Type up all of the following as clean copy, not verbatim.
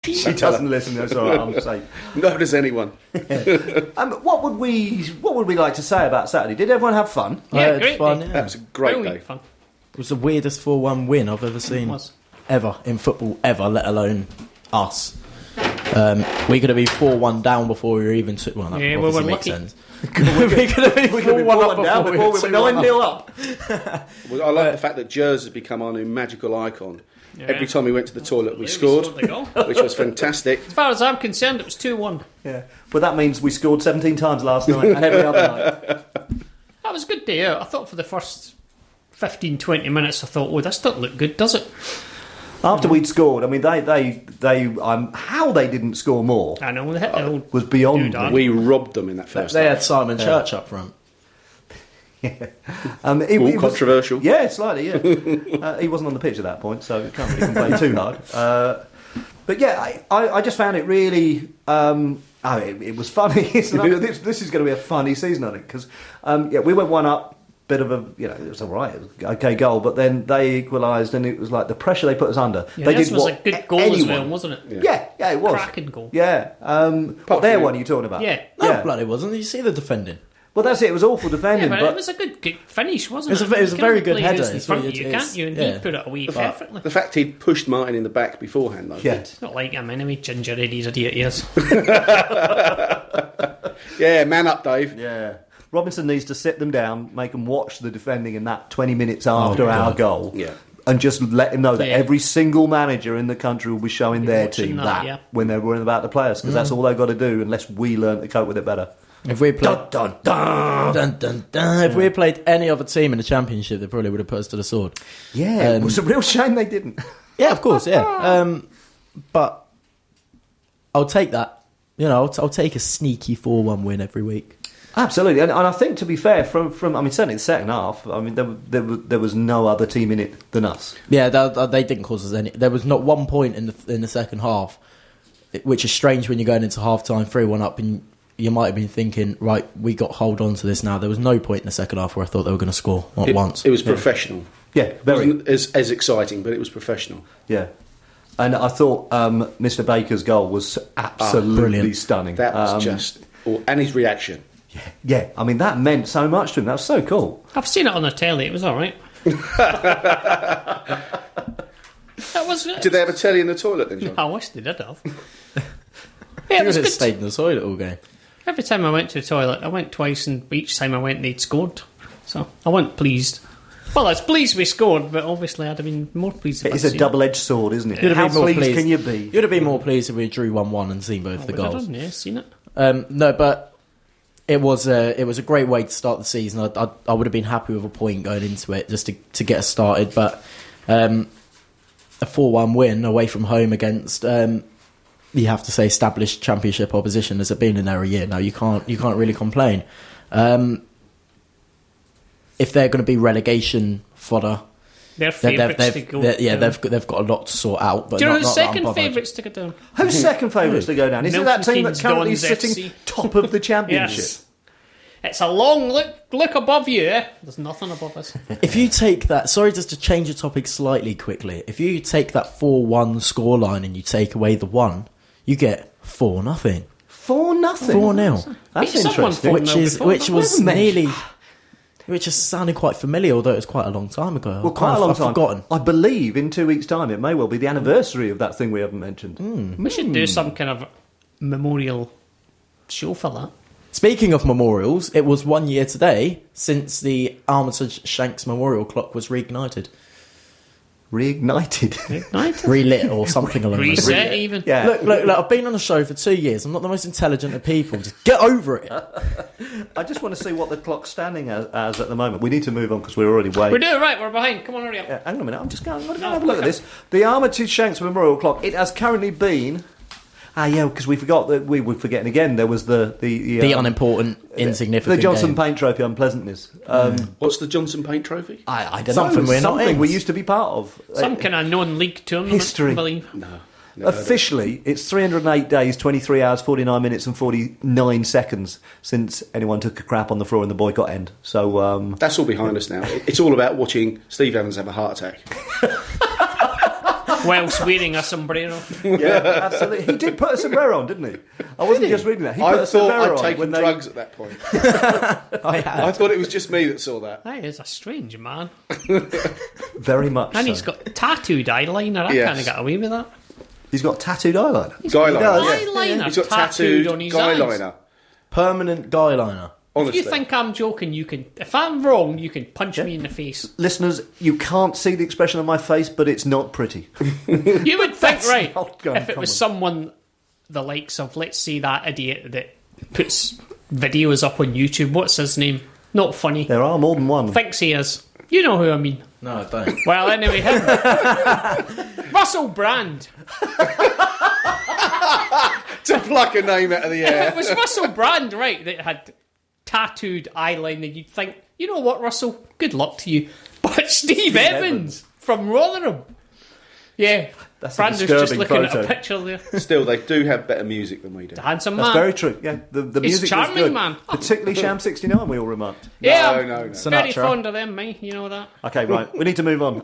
She doesn't listen. That's all right. I'm safe. Nor does anyone. What would we like to say about Saturday? Did everyone have fun? Yeah, great fun. day. Yeah. That was a great day. Fun. It was the weirdest 4-1 win I've ever seen. Ever in football, ever, let alone us. We could have been 4-1 down before we were even... Well, that obviously makes sense. we could have been 4-1 down before we were 9-0 up. Well, I like the fact that Gers has become our new magical icon. Yeah. Every time we went to the toilet, we scored, which was fantastic. As far as I'm concerned, it was 2-1. Yeah, but that means we scored 17 times last night and every other night. That was a good day out. I thought for the first 15-20 minutes, I thought, oh, this doesn't look good, does it? After we'd scored, I mean, they how they didn't score more. I know, they hit the old was beyond me. We robbed them in that first. They had Simon Church up front. Yeah. All controversial. Yeah, slightly, yeah. He wasn't on the pitch at that point, so can't really complain too hard. But yeah, I just found it really... it was funny. This is going to be a funny season, I think, because we went 1-up, bit of a... it was all right, it was an okay goal, but then they equalised, and it was like the pressure they put us under. Yeah, they this did was a good goal as well, wasn't it? Yeah, it was. Cracking goal. Yeah. What their one you're talking about? Yeah. No, bloody wasn't. Did you see the defending? Well, that's it. It was awful defending, Yeah, but it was a good finish, wasn't it? It was a very good header. In front of you, can't you? And he put it away perfectly. The fact he'd pushed Martin in the back beforehand, though. Yeah. It's not like him anyway, ginger Eddie's idiot he is. Yeah, man up, Dave. Yeah. Robinson needs to sit them down, make them watch the defending in that 20 minutes after our goal. Yeah. And just let him know that every single manager in the country will be showing their team that when they're worrying about the players, because that's all they've got to do unless we learn to cope with it better. If we played, dun, dun, dun. Dun, dun, dun. If we had played any other team in the Championship, they probably would have put us to the sword. Yeah, it was a real shame they didn't. Yeah, of course, yeah. But I'll take that. I'll take a sneaky 4-1 win every week. Absolutely, and I think, to be fair, from certainly the second half, I mean, there was no other team in it than us. Yeah, they didn't cause us any. There was not one point in the second half, which is strange when you're going into half time 3-1 up, and you might have been thinking, right, we got hold on to this now. There was no point in the second half where I thought they were going to score once. It was professional. Yeah, very. It wasn't as exciting, but it was professional. Yeah. And I thought Mr. Baker's goal was absolutely stunning. That was and his reaction. Yeah, I mean, that meant so much to him. That was so cool. I've seen it on the telly, it was alright. Did they have a telly in the toilet then, John? I wish they did have. Yeah, it was good. Stayed in the toilet all game. Every time I went to the toilet, I went twice, and each time I went, they'd scored. So I wasn't pleased. Well, I was pleased we scored, but obviously I'd have been more pleased if it's a double-edged sword, isn't it? You'd How pleased can you be? You'd have been more pleased if we drew 1-1 and seen both the goals. Yeah, seen it. No, but it was a great way to start the season. I would have been happy with a point going into it just to get us started, but a 4-1 win away from home against you have to say established Championship opposition. There's been in there a year now. You can't really complain. If they're going to be relegation fodder, they're favourites to go down. They've got a lot to sort out. But do you know who's second favourites to go down? Who's second favourites to go down? Is it that team that's currently sitting top of the Championship? Yes. It's a long look above you, eh? There's nothing above us. If you take that... Sorry, just to change the topic slightly quickly. If you take that 4-1 scoreline and you take away the 1, you get 4-0. 4-0? 4-0. That's interesting. Which was nearly... Which has sounded quite familiar, although it was quite a long time ago. Well, quite a long time. I've forgotten. I believe in 2 weeks' time it may well be the anniversary of that thing we haven't mentioned. We should do some kind of memorial show for that. Speaking of memorials, it was 1 year today since the Armitage Shanks Memorial Clock was reignited. Reignited? Relit or something along those lines. Reset even. Yeah. Look, I've been on the show for 2 years. I'm not the most intelligent of people. Just get over it. I just want to see what the clock's standing as at the moment. We need to move on because we're already way... We're doing right, we're behind. Come on, hurry up. Yeah, hang on a minute, I'm just going to have a look at this. The Armitage Shanks Memorial Clock, it has currently been... because we forgot that we were forgetting again. There was the unimportant, insignificant the Johnson game. Paint Trophy unpleasantness. What's the Johnson Paint Trophy? I don't Something know. we're not in. We used to be part of. Some kind of non-league tournament. History. I believe. No. Officially, it's 308 days, 23 hours, 49 minutes and 49 seconds since anyone took a crap on the floor in the boycott end. So that's all behind us now. It's all about watching Steve Evans have a heart attack. whilst wearing a sombrero. Yeah, absolutely. He did put a sombrero on, didn't he? I wasn't just reading that. He put I a thought sombrero I'd on taken drugs at that point. I I thought it was just me that saw that. That is a strange man. Very much. And so. he's got tattooed eyeliner. I Yes. kind of got away with that. He's got tattooed eyeliner. Guy liner. does, Yeah. Eyeliner He's got tattooed tattooed on his guy eyes. liner. Permanent guy liner. Honestly. If you think I'm joking, you can. If I'm wrong, you can punch me in the face. Listeners, you can't see the expression on my face, but it's not pretty. You would think, That's right, not if it was someone the likes of, let's say, that idiot that puts videos up on YouTube. What's his name? Not funny. There are more than one. Thinks he is. You know who I mean. No, I don't. Well, anyway, him. Russell Brand. To pluck a name out of the If air. it was Russell Brand, right, that had tattooed eyeliner, you'd think, you know what, Russell? Good luck to you. But Steve Evans from Rotherham. Yeah, That's a Brand was just disturbing looking at photo. a picture there. Still, they do have better music than we do. The handsome That's man. very true. Yeah, the He's music charming, was good. man. Particularly Sham 69, we all remarked. Yeah, No, I'm no. very Sinatra. fond of them, mate. You know that. Okay, right. We need to move on,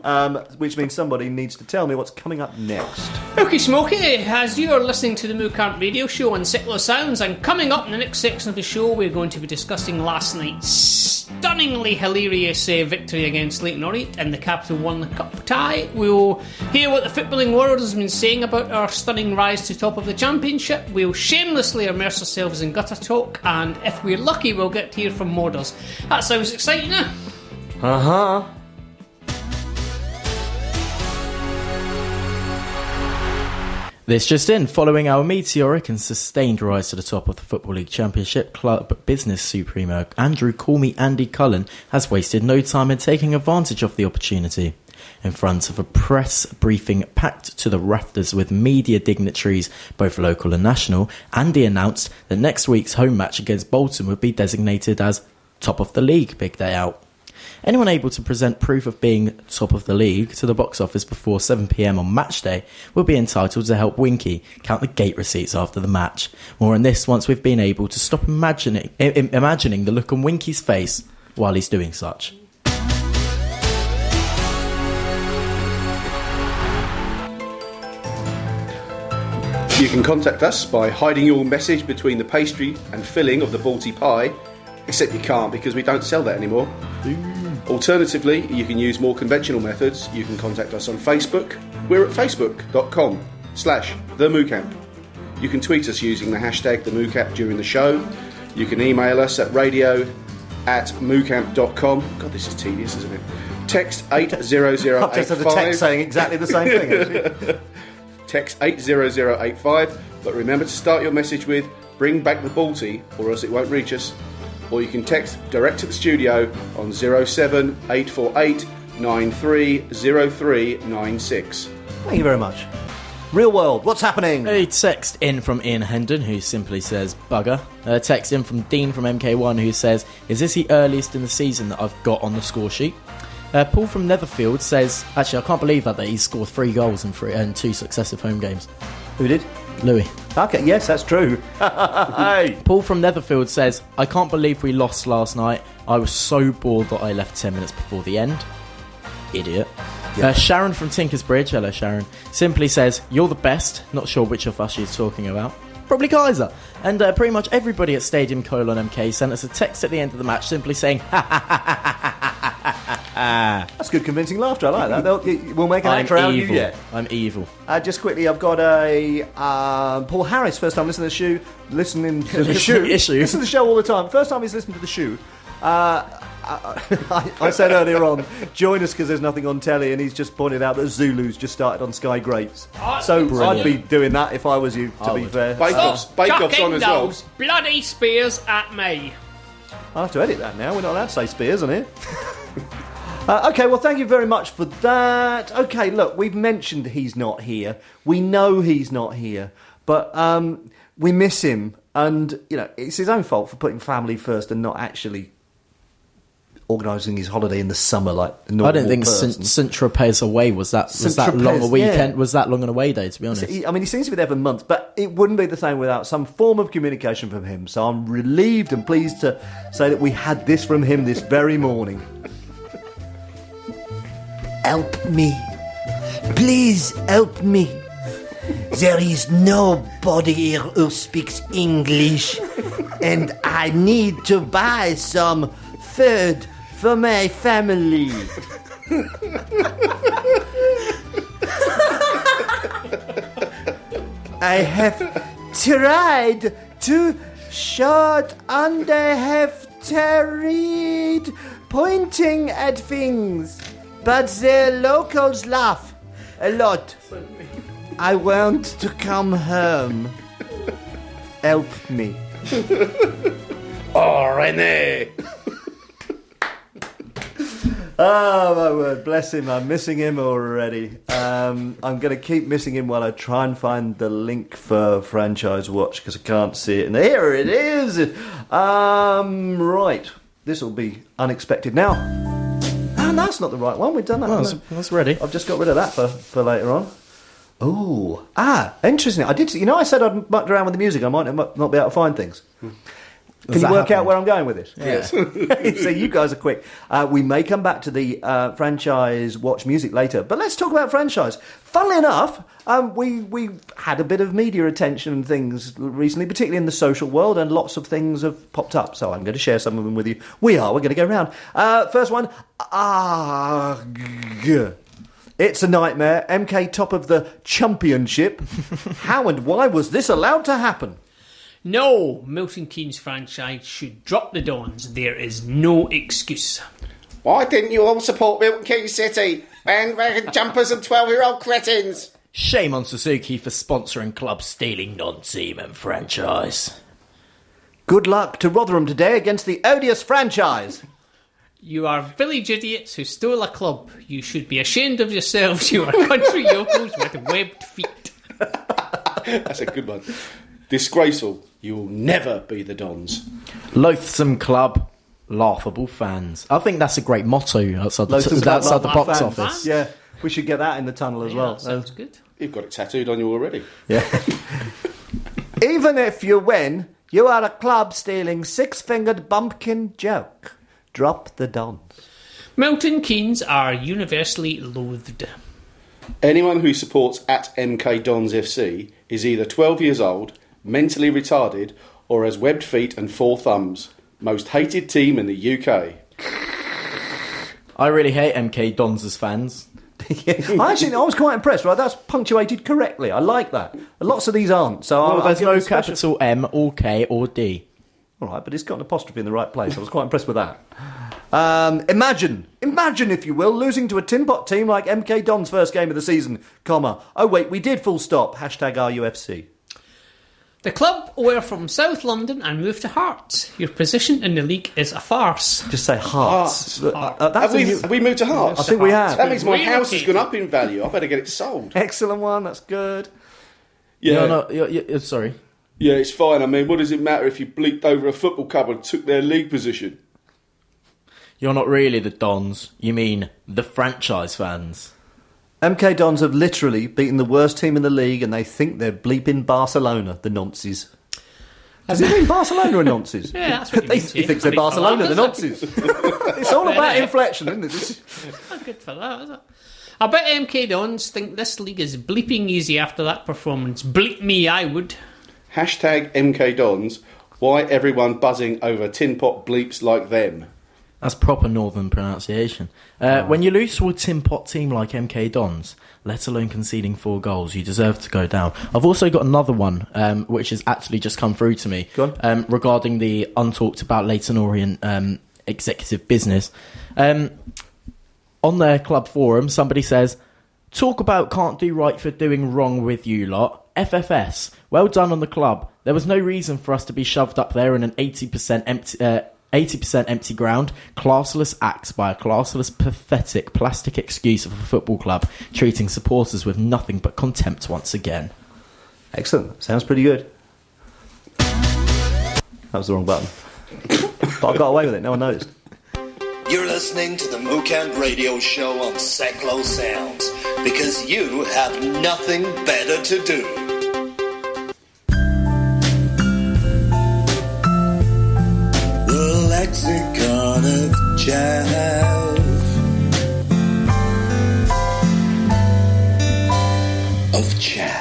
which means somebody needs to tell me what's coming up next. Okay, Smokey, as you are listening to the MooCamp Radio Show on Sickler Sounds, and coming up in the next section of the show, we're going to be discussing last night's stunningly hilarious victory against Leyton Orient in the Capital One Cup tie. We'll hear what the footballing world has been saying about our stunning rise to top of the championship. We'll shamelessly immerse ourselves in gutter talk, and if we're lucky, we'll get to hear from Modders. That sounds exciting, eh? Uh-huh. This just in, following our meteoric and sustained rise to the top of the Football League Championship, club business supremo Andrew "Call Me Andy" Cullen has wasted no time in taking advantage of the opportunity. In front of a press briefing packed to the rafters with media dignitaries, both local and national, Andy announced that next week's home match against Bolton would be designated as top of the league big day out. Anyone able to present proof of being top of the league to the box office before 7 p.m. on match day will be entitled to help Winky count the gate receipts after the match. More on this once we've been able to stop imagining the look on Winky's face while he's doing such. You can contact us by hiding your message between the pastry and filling of the Balti pie, except you can't because we don't sell that anymore. Alternatively, you can use more conventional methods. You can contact us on Facebook. We're at facebook.com/TheMooCamp. You can tweet us using the hashtag TheMooCamp during the show. You can email us at radio@moocamp.com. God, this is tedious, isn't it? Text 80085. I've just had a text saying exactly the same thing, actually. Text 80085, but remember to start your message with "Bring back the Balti," or else it won't reach us. Or you can text direct to the studio on 07848 930396. Thank you very much. Real world, what's happening? A text in from Ian Hendon, who simply says bugger. A text in from Dean from MK1, who says, is this the earliest in the season that I've got on the score sheet? Paul from Netherfield says, actually I can't believe that he's scored 3 goals in 2 successive home games. Who did? Louis. Okay, yes, that's true. Hey. Paul from Netherfield says, I can't believe we lost last night. I was so bored that I left 10 minutes before the end. Idiot. Yeah. Sharon from Tinkersbridge, hello Sharon, simply says, you're the best. Not sure which of us she's talking about. Probably Kaiser. And pretty much everybody at Stadium MK sent us a text at the end of the match simply saying, ha ha ha ha ha ha ha. That's good convincing laughter, I like that. We'll make an actor out of you yet. I'm evil. Just quickly, I've got a Paul Harris, first time listening to the show. Listen to the show all the time. First time he's listened to the show. I said earlier on, join us because there's nothing on telly, and he's just pointed out that Zulu's just started on Sky Greats. So brilliant. I'd be doing that if I was you, to be fair. Bake Off's on as well. Those bloody spears at me. I'll have to edit that now. We're not allowed to say spears on here. Okay, well, thank you very much for that. Okay, look, we've mentioned he's not here. We know he's not here, but we miss him, and it's his own fault for putting family first and not actually organising his holiday in the summer like a normal person. I don't think St Tropez away was that long a weekend. Yeah. Was that long an away day? To be honest, he seems to be there for months, but it wouldn't be the same without some form of communication from him. So I'm relieved and pleased to say that we had this from him this very morning. Help me. Please help me. There is nobody here who speaks English, and I need to buy some food for my family. I have tried to shout and I have tarried pointing at things, but the locals laugh a lot. I want to come home. Help me. Oh, René! Oh, my word. Bless him. I'm missing him already. I'm going to keep missing him while I try and find the link for Franchise Watch because I can't see it. And here it is. Right. This will be unexpected now. Oh, that's not the right one. We've done that. Well, that's ready. I've just got rid of that for later on. Oh, interesting. I did. I said I'd mucked around with the music. I might not be able to find things. Can you work out where I'm going with this? Yes. So you guys are quick. We may come back to the Franchise Watch music later, but let's talk about franchise. Funnily enough, we had a bit of media attention and things recently, particularly in the social world, and lots of things have popped up. So I'm going to share some of them with you. We're going to go round. First one. It's a nightmare. MK top of the championship. How and why was this allowed to happen? No, Milton Keynes franchise should drop the Dons. There is no excuse. Why didn't you all support Milton Keynes City? Bandwagon jumpers and 12-year-old cretins. Shame on Suzuki for sponsoring clubs stealing non-team and franchise. Good luck to Rotherham today against the odious franchise. You are village idiots who stole a club. You should be ashamed of yourselves. You are country yokels with webbed feet. That's a good one. Disgraceful. You will never be the Dons. Loathsome club, laughable fans. I think that's a great motto outside the box office. Yeah, we should get that in the tunnel as well. That sounds good. You've got it tattooed on you already. Yeah. Even if you win, you are a club stealing six-fingered bumpkin joke. Drop the Dons. Milton Keynes are universally loathed. Anyone who supports at MK Dons FC is either 12 years old, mentally retarded, or has webbed feet and 4 thumbs. Most hated team in the UK. I really hate MK Dons as fans. I was quite impressed. Right, that's punctuated correctly. I like that. Lots of these aren't. So there's no capital M or K or D. All right, but it's got an apostrophe in the right place. I was quite impressed with that. Imagine, if you will, losing to a tin pot team like MK Dons' first game of the season, comma. Oh, wait, we did full stop. #RUFC. The club were from South London and moved to Hearts. Your position in the league is a farce. Just say Hearts. Have we moved to Hearts? I think we have. That means my house has gone up in value. I better get it sold. Excellent one. That's good. Yeah. Sorry. Yeah, it's fine. I mean, what does it matter if you bleeped over a football club and took their league position? You're not really the Dons. You mean the franchise fans. MK Dons have literally beaten the worst team in the league and they think they're bleeping Barcelona, the nonces. Does it mean Barcelona are nonces? Yeah, that's what he thinks they're Barcelona, the nonces. It's all about inflection, isn't it? Not good for that, is it? I bet MK Dons think this league is bleeping easy after that performance. Bleep me, I would. #MK Dons. Why everyone buzzing over tin pot bleeps like them? That's proper northern pronunciation. When you lose to a tin pot team like MK Dons, let alone conceding 4 goals, you deserve to go down. I've also got another one, which has actually just come through to me, regarding the untalked about Leyton Orient executive business. On their club forum, somebody says, "Talk about can't do right for doing wrong with you lot. FFS, well done on the club. There was no reason for us to be shoved up there in an 80% empty ground. Classless acts by a classless, pathetic, plastic excuse of a football club, treating supporters with nothing but contempt once again." Excellent. Sounds pretty good. That was the wrong button. But I got away with it. No one noticed. You're listening to the MooCamp Radio Show on Seklo Sounds because you have nothing better to do. The lexicon of chaff. of Chad.